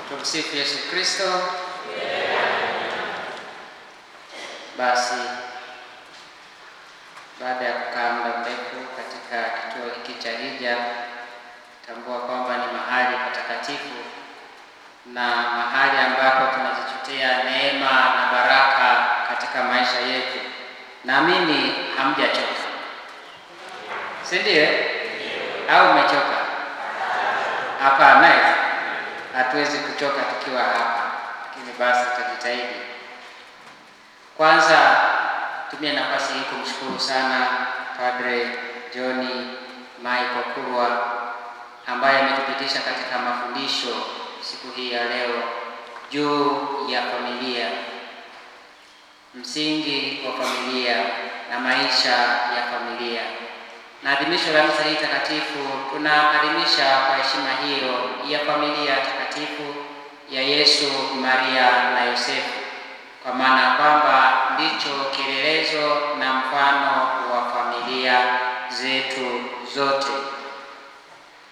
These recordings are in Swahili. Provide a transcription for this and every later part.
Tumsifu Yesu Kristo. Basi baada ya kukaa muda mrefu katika kituo hiki cha hija, tambua kwamba ni mahali patakatifu na mahali ambapo tunazichutia neema na baraka katika maisha yetu. Naamini hamjachoka, si ndio? Au umechoka? Hapana, hatuwezi kuchoka tukiwa hapa, lakini basi tutajitahidi. Kwanza tumia nafasi hii kumshukuru sana Padre John Michael Kurwa ambaye ametupitisha katika mafundisho siku hii ya leo juu ya familia, msingi wa familia na maisha ya familia. Na adhimisho la misa hii takatifu tunaadhimisha kwa heshima hiyo ya familia takatifu ya Yesu, Maria na Yosefu, kwa maana kwamba ndicho kielelezo na mfano wa familia zetu zote.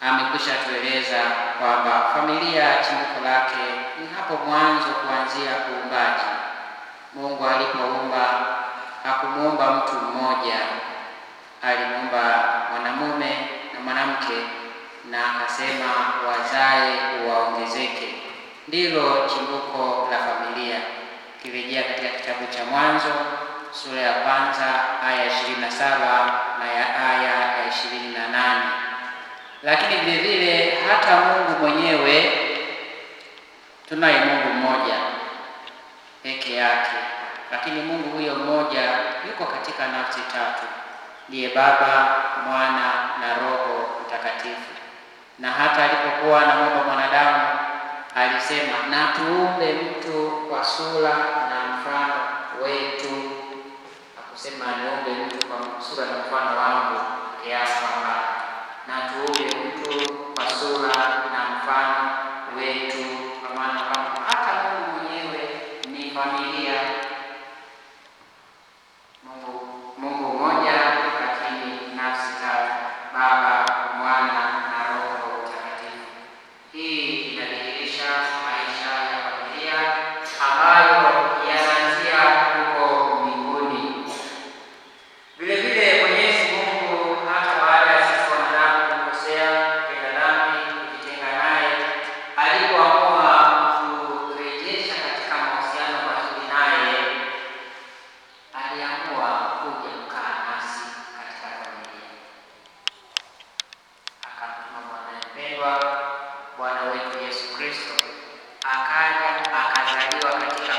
Amekwisha tueleza kwamba familia chimbuko lake ni hapo mwanzo, kuanzia uumbaji. Mungu alipoumba hakumuumba mtu mmoja, alimuumba mwanamume na mwanamke, na akasema wazae waongezeke. Ndilo chimbuko la familia. Kirejea katika kitabu cha Mwanzo sura ya 1 aya 27 na aya ya 28. Lakini vile vile hata Mungu mwenyewe, tunaye Mungu mmoja peke yake, lakini Mungu huyo mmoja yuko katika nafsi tatu, ndiye Baba, Mwana na Roho Mtakatifu. Na hata alipokuwa anamuumba mwanadamu alisema, na tuumbe mtu kwa sura na mfano wetu. Hakusema niumbe mtu kwa sura na mfano wangu kiasi kwamba, na tuumbe mtu kwa sura na mfano wetu, kwa maana kwamba hata Mungu mwenyewe ni familia. Mungu mmoja lakini nafsi tatu, Baba, Mwana na Roho Mtakatifu. Hii inadhihirisha maisha ya familia ambayo yanaanzia huko mbinguni. Vile vile Mwenyezi Mungu hata baada ya sisi wanadamu kukosea, kutenda dhambi, kujitenga naye, alipoamua kurejesha katika mahusiano mazuri naye, aliamua kuja kukaa nasi katika familia. Akamtuma mwanaye mpendwa, Bwana wetu Yesu Kristo, akaja akazaliwa katika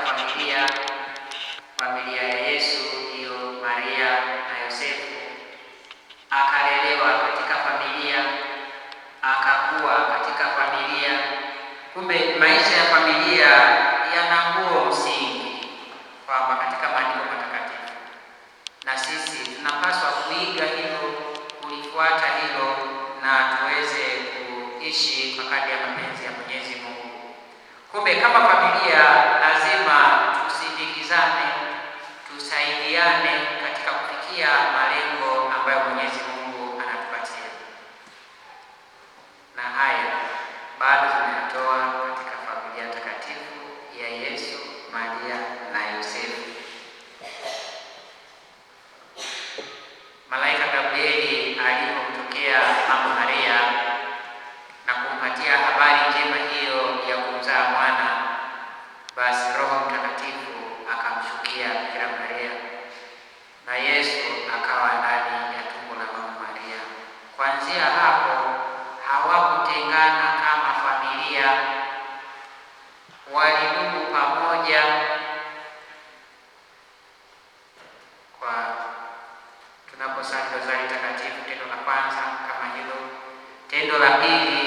familia ya Yesu, hiyo Maria na Yosefu. Akalelewa katika familia, akakuwa katika familia. Kumbe maisha ya familia yana huo msingi kwamba katika maandiko matakatifu, na sisi tunapaswa kuiga hilo, kulifuata hilo, na tuweze kuishi kwa kadri ya mapenzi ya Mwenyezi Mungu. Kumbe kama familia lazima tusindikizane, tusaidiane katika kufikia malengo ambayo Mwenyezi Mungu anatupatia. Na haya bado tunayatoa katika familia takatifu ya Yesu, Maria na Yosefu. Malaika Gabrieli alipomtokea Mama Maria na kumpatia habari njema hiyo ya kumzaa mwana, basi Roho Mtakatifu akamshukia Bikira Maria na Yesu akawa ndani ya tumbo la Mama Maria. Kuanzia hapo hawakutengana kama familia, walidumu pamoja. Kwa tunaposali rozari takatifu, tendo la kwanza kama hilo. Tendo la pili,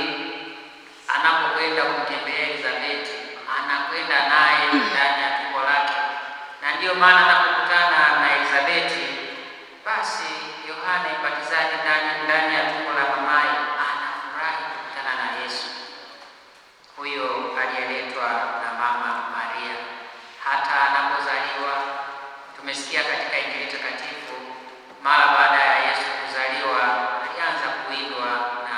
anapokwenda kumtembelea Elizabeti, anakwenda naye ndani ya tumbo lake, na ndiyo maana anapokutana na Elizabeti, basi Yohana Mbatizaji ndani ya tumbo la mamaye anafurahi kukutana na Yesu, huyo aliyeletwa na Mama Maria. Hata anapozaliwa, tumesikia katika Injili takatifu, mara baada ya Yesu kuzaliwa alianza kuwindwa na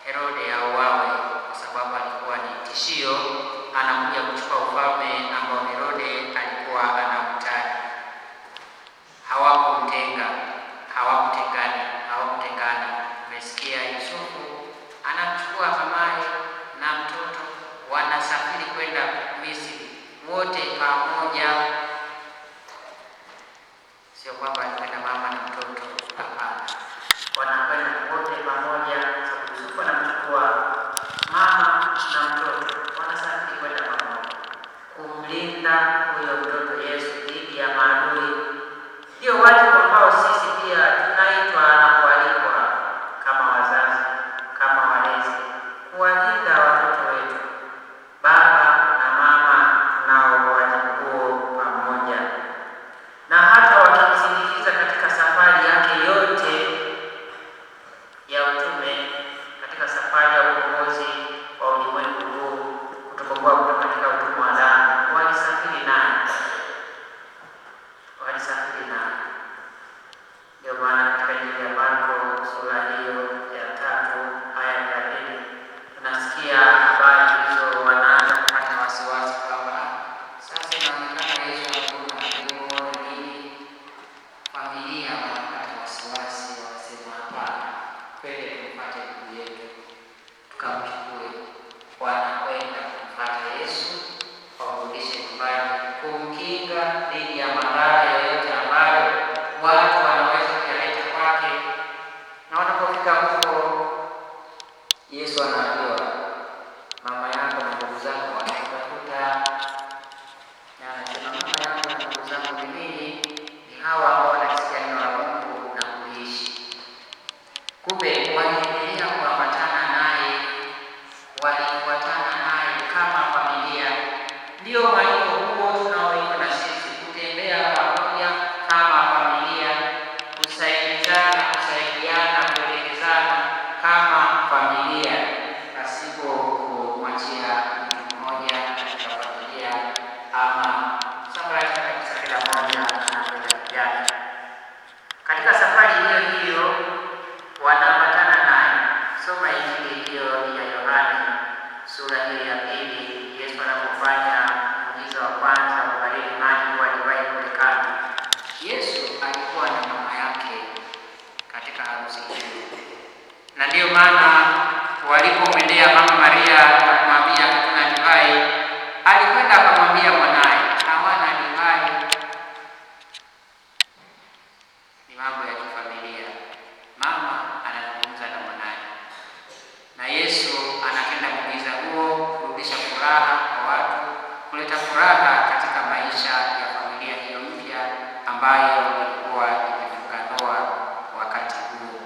Herode auawe, kwa sababu alikuwa ni tishio huyo mtoto Yesu dhidi ya maadui. Ndio wajibu ambao sisi pia tunaitwa na kualikwa kama wazazi, kama walezi, kuwalinda watoto wetu. Baba na mama nao wajibu huo pamoja, na hata wakimsindikiza katika safari yake yote ya utume, katika safari ya ukombozi wa ulimwengu huu, kutukomboa kutoka katika utumwa wa dhambi, walisafiri naye. Ndio maana katika Injili ya Marko sura hiyo ya 3 aya ya 30 tunasikia habari hizo, wanaanza kupata wasiwasi kwamba sasa inaonekana Yesu anakuwa na nini. Familia wanapata wasiwasi, wanasema hapana, twende tumpate ndugu yetu tukamchukue. Wanakwenda kumpata Yesu, wamrudishe nyumbani, kumkinga dhidi ya madhara yoyote ambayo watu wanaweza kuyaleta kwake. Na wanapofika huko, Yesu anaambiwa, mama yako na ndugu zako wanakutafuta. Na anasema, mama yako na ndugu zako ni nini? Ni hawa ambao wanasikia neno la Mungu na kuishi. Kumbe waliendelea kuambatana naye, walifuatana naye kama familia. Ndio mwaliko huo tunaoitwa na sisi, kutembea pamoja kama familia, kusaidiana, kuelekezana kama familia, pasipo kumwachia mtu mmoja katika familia ama sambaratika kabisa, kila mmoja anakwenda vyake. Katika safari hiyo hiyo wanaambatana naye. Soma Injili hiyo ya Yohane sura hiyo ya 2, Yesu anapofanya muujiza wa kwanza wa kubadili maji kuwa divai kule kando. Yesu alikuwa na mama yake katika harusi hiyo, na ndiyo maana walipomwendea mama Maria na kumwambia hatuna divai, alikwenda akamwambia mwanaye hawana divai. Ni mambo ya kifamilia. Mama anazungumza na mwanaye, na Yesu anapenda muujiza huo kurudisha furaha kwa watu, kuleta furaha katika maisha ya familia hiyo mpya ambayo ilikuwa imefunga ndoa wakati huo.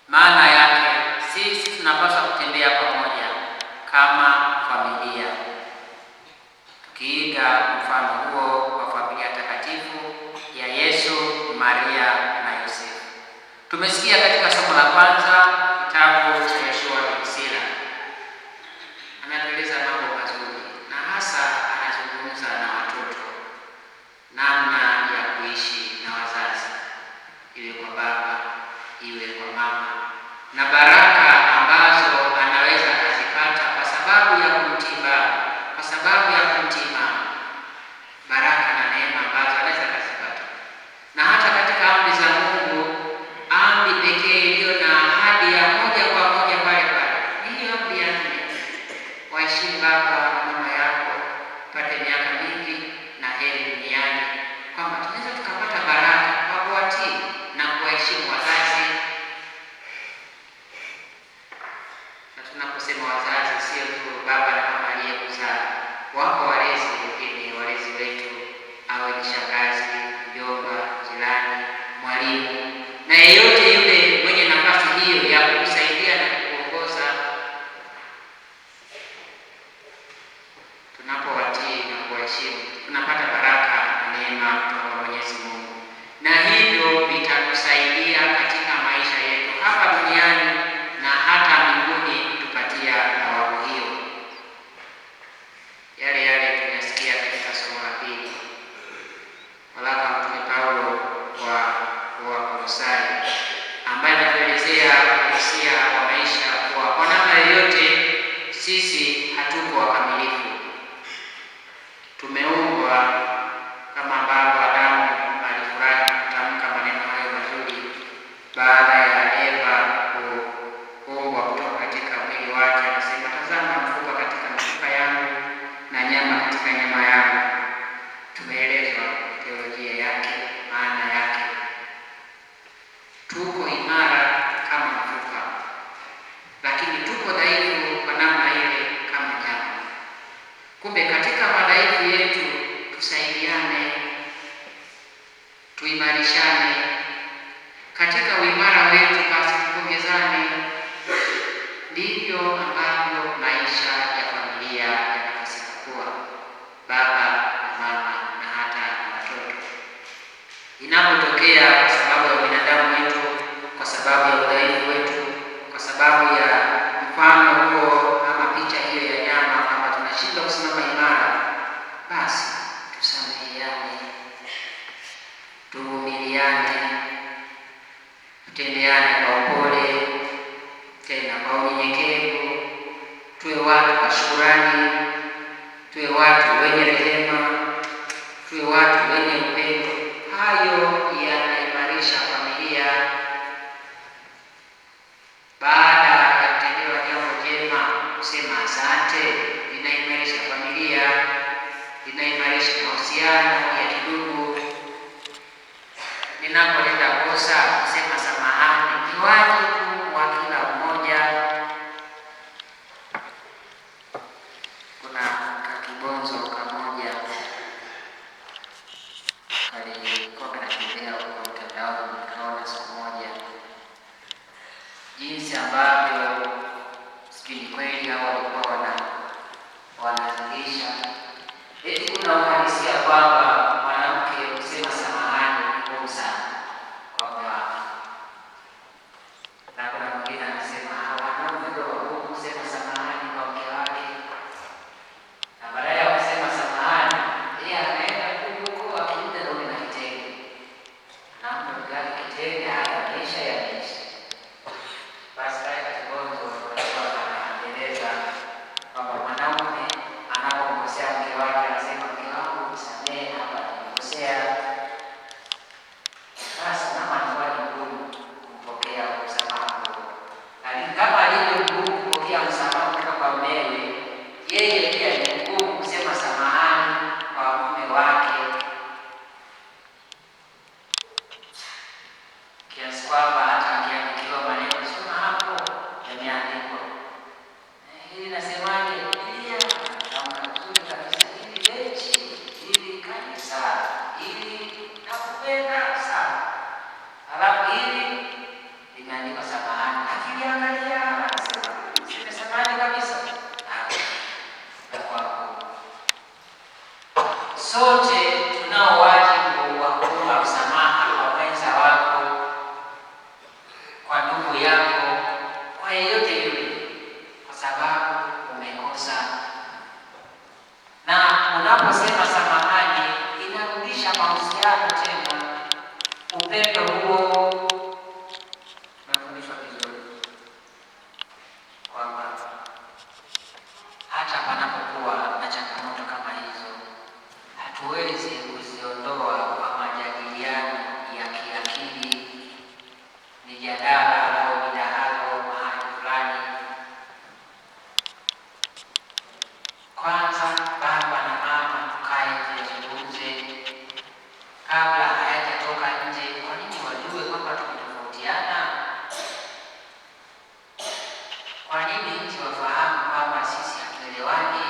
Maana yake sisi tunapaswa kutembea pamoja kama familia, tukiiga mfano huo wa familia takatifu ya Yesu, Maria na Yosefu. Tumesikia katika somo la kwanza kitabu cha Yoshua bin Sira, anatueleza mambo mazuri, na hasa anazungumza na watoto namna ya kuishi na wazazi, iwe kwa baba, iwe kwa mama, na baraka ambazo anaweza kuzipata kwa sababu ya kumtii baba, kwa sababu ya kumtii mama, baraka na neema ambazo anaweza kuzipata. Na hata katika amri za Mungu, amri pekee iliyo na ahadi ya moja kwa moja pale pale ni hiyo amri ya 4, waheshimu baba na mama yako pate miaka mingi na heri duniani, kwamba tunaweza tukapata baraka kwa kuwatii na kuwaheshimu wazazi. Na tunaposema wazazi, sio tu baba na mama aliyekuzaa, wako walezi wengine, walezi wetu, awe ni shangazi, mjomba, jirani, mwalimu na yeyote yule mwenye nafasi hiyo ya kukusaidia na kukuongoza. Tunapowatii na kuwaheshimu, tunapata baraka na neema kutoka kwa Mwenyezi Mungu, na hivyo vitatusaidia katika maisha yetu hapa duniani na hata mbinguni, kutupatia thawabu hiyo. Yale yale tunasikia katika somo la 2, waraka Mtume Paulo wa Kolosai, ambaye anatuelezea uhalisia wa maisha kuwa kwa namna yoyote sisi hatuko wakamilifu. Tumeumbwa kama ambavyo Adamu alifurahi kutamka maneno hayo mazuri baada ya Eva kuumbwa kutoka katika mwili wake. Anasema, tazama mfupa katika mifupa yangu na nyama katika nyama yangu. Tumeelezwa teolojia yake, maana yake. Tuko imara kama mfupa, lakini tuko dhaifu kwa namna ile kama nyama. Kumbe katika tuvumiliane kwa upole, tena kwa unyenyekevu, tuwe watu wa shukrani, tuwe watu wenye rehema, tuwe watu wenye upendo. Hayo yanaimarisha familia. Baada ya kutendewa jambo jema, kusema asante linaimarisha familia, linaimarisha mahusiano ya kidugu. Ninapotenda kosa, kusema samahani ni wajibu wa kila mmoja. Kuna kakibonzo kamoja kalikuwa kanatembea huko mtandaoni, nikaona siku moja jinsi ambavyo sijui ni kweli au walikuwa wanaanzisha eti kuna uhalisia kwamba mwanamke kusema samahani ni ngumu sana kwa mume wake, na kuna mwingine anasema wanaume ndio wagumu kusema samahani kwa mke wake, na baadaye ya kusema samahani yeye anaenda huko akienda ndio na kitenge na mtu gani kitenge anaisha yaisha. Basi katika kibonzo walikuwa wanaeleza kwamba mwanaume anapomkosea mke wake anasema mke wangu nisamehe, hapa nimekosea. Basi mama anakuwa ni ngumu kupokea msamaha huo, lakini kama alivyo ngumu kupokea msamaha kutoka kwa mumewe, yeye pia ni ngumu kusema samahani kwa mume wake, kiasi kwamba hata akiandikiwa maneno soma hapo yameandikwa hili nasemaje, Biblia natamka vizuri kabisa, hili mechi, hili kanisa, hili nakupenda sana, halafu hili limeandikwa samahani, akiliangalia anasema sema samahani kabisa. Sote tunao wajibu wa kuomba msamaha kwa mwenza wako, kwa ndugu yako, kwa yeyote yule, kwa sababu umekosa. Na unaposema samahani inarudisha mahusiano tena, upendo huo. Tunafundishwa vizuri kwamba hata panapokuwa na changamoto kama hizo, hatuwezi kuziondoa kwa majadiliano ya kiakili, mijadala au midahalo mahali fulani. Kwanza baba na mama tukae tuzungumze kabla hayajatoka nje. Kwa nini wajue kwamba tumetofautiana? Kwa nini nchi wafahamu kwamba sisi hatuelewani,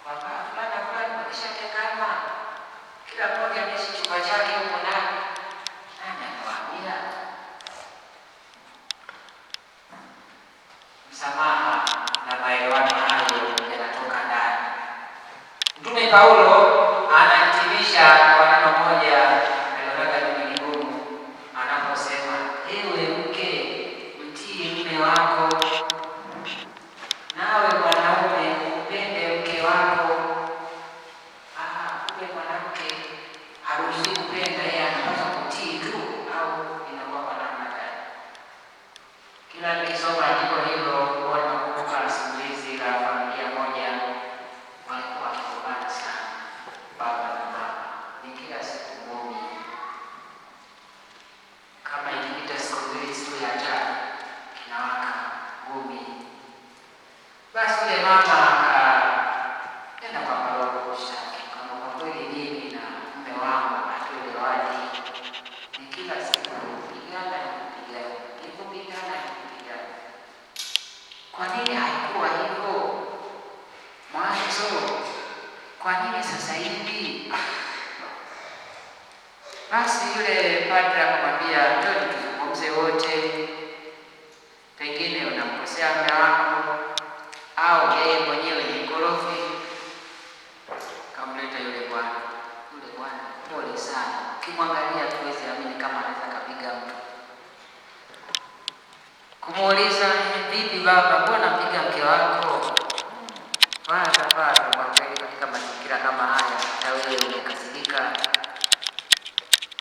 kwamba fulani wakishatengana kila mmoja anaishi chumba chake huko ndani? Nani anawaambia? Msamaha na maelewano hayo yanatoka ndani. Mtume Paulo anahitimisha kwa neno moja alilotaja ni ngumu, anaposema ewe mke mtii mume wako, nawe mwanaume upende mke wako. Kumbe mwanamke haruhusiwi kupenda, yeye anapaswa kutii tu, au inakuwa kwa namna gani? Kila nikisoma andiko hilo huwa nakumbuka simulizi la familia moja, walikuwa wakigombana sana baba na mama, ni kila siku ngumi. Kama ikipita siku mbili, siku ya tatu kinawaka ngumi. Basi yule mama akaenda kwa paroko kushtaki kama kwa kweli mimi na mume wangu hatuelewani, ni kila siku kupigana na kupigana, kupigana na kupigana. Kwa nini haikuwa hivyo mwanzo? Kwa nini sasa hivi? Basi yule padri akamwambia njoo tuzungumze wote, pengine unamkosea mume wako au yeye mwenyewe ni mkorofi. Kamleta yule bwana. Yule bwana pole sana, ukimwangalia tuwezi amini kama anaweza kapiga mtu. Kumuuliza vipi baba, mbona mpiga mke wako? Kwa kweli katika mazingira kama haya hata wewe umekasirika.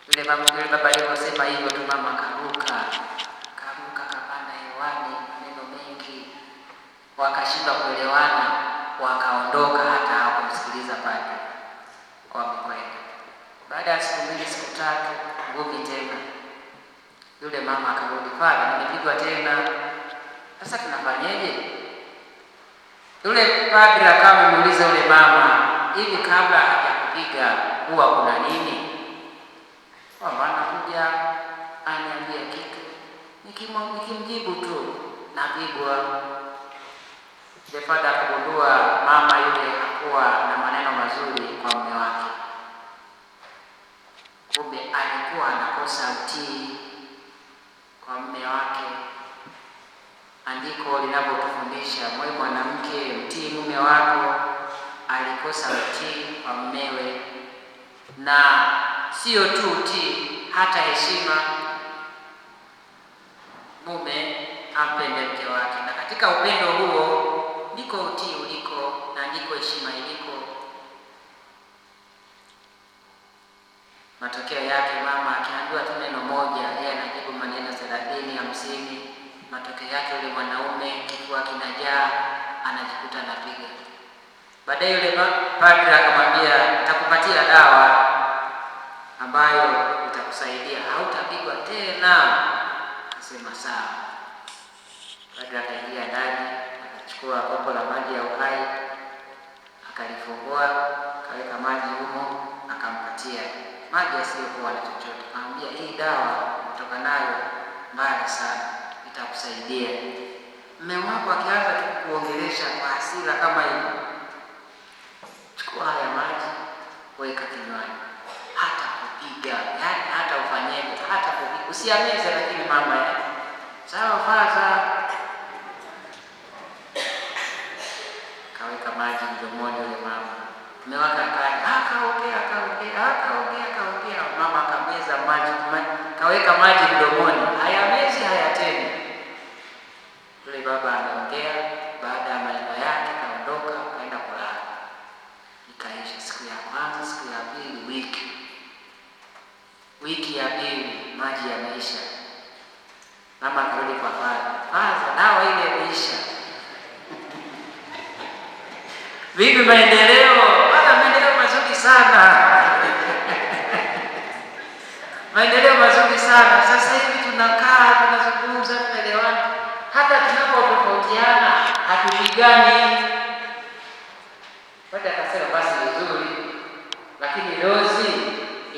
Yule baba aliposema hivyo tu mama akaruka wameshindwa kuelewana, wakaondoka hata hawakumsikiliza padri, wamekwenda. Baada ya siku 2 siku 3 ngumi tena, yule mama akarudi, padri, nimepigwa tena, sasa tunafanyeje? Yule padri akawa amemuuliza yule mama, hivi kabla hajakupiga huwa kuna nini? Mama anakuja ananiambia kitu, nikimjibu tu napigwa. Yule padri akagundua mama yule hakuwa na maneno mazuri kwa mume wake, kumbe alikuwa anakosa utii kwa mume wake. Andiko linapotufundisha mwe mwanamke, mtii mume wako, alikosa utii kwa mumewe, na sio tu utii, hata heshima. Mume ampende mke wake, na katika upendo huo ndiko utii uliko na ndiko heshima iliko. Matokeo yake mama akiambiwa tu neno moja, yeye anajibu maneno 30 50. Matokeo yake yule mwanaume kifua kinajaa, anajikuta anapiga. Baadaye yule padri akamwambia, nitakupatia dawa ambayo itakusaidia, hautapigwa tena. Akasema sawa. Padri akaingia ndani, akachukua kopo la maji ya uhai, akalifungua, akaweka maji humo, akampatia maji asiyokuwa na chochote. Akamwambia, hii dawa kutoka nayo mbali sana, itakusaidia. Mume wako akianza kukuongelesha kwa hasira kama hivyo, chukua haya maji, weka kinywani, hata kupiga, yaani hata ufanyeje, hata kupiga, usiameze. Lakini mama sawa, faza, kaweka maji mdomoni yule mama. Mume wake akaongea. Mama akameza maji, kaweka maji mdomoni, hayamezi hayatemi. Yule baba anaongea, baada ya maneno yake kaondoka, kaenda kulala. Ikaisha siku ya kwanza, siku ya pili, wiki ya pili, maji yameisha. Mama akarudi kwa faza, dawa ile imeisha. Vipi maendeleo? Maendeleo mazuri sana. Maendeleo mazuri sana. Sasa hivi tunakaa, tunazungumza, tunaelewana. Hata tunapotofautiana hatupigani. Baada akasema basi vizuri, lakini dozi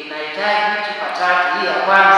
inahitaji kitu patatu. Hii ya kwanza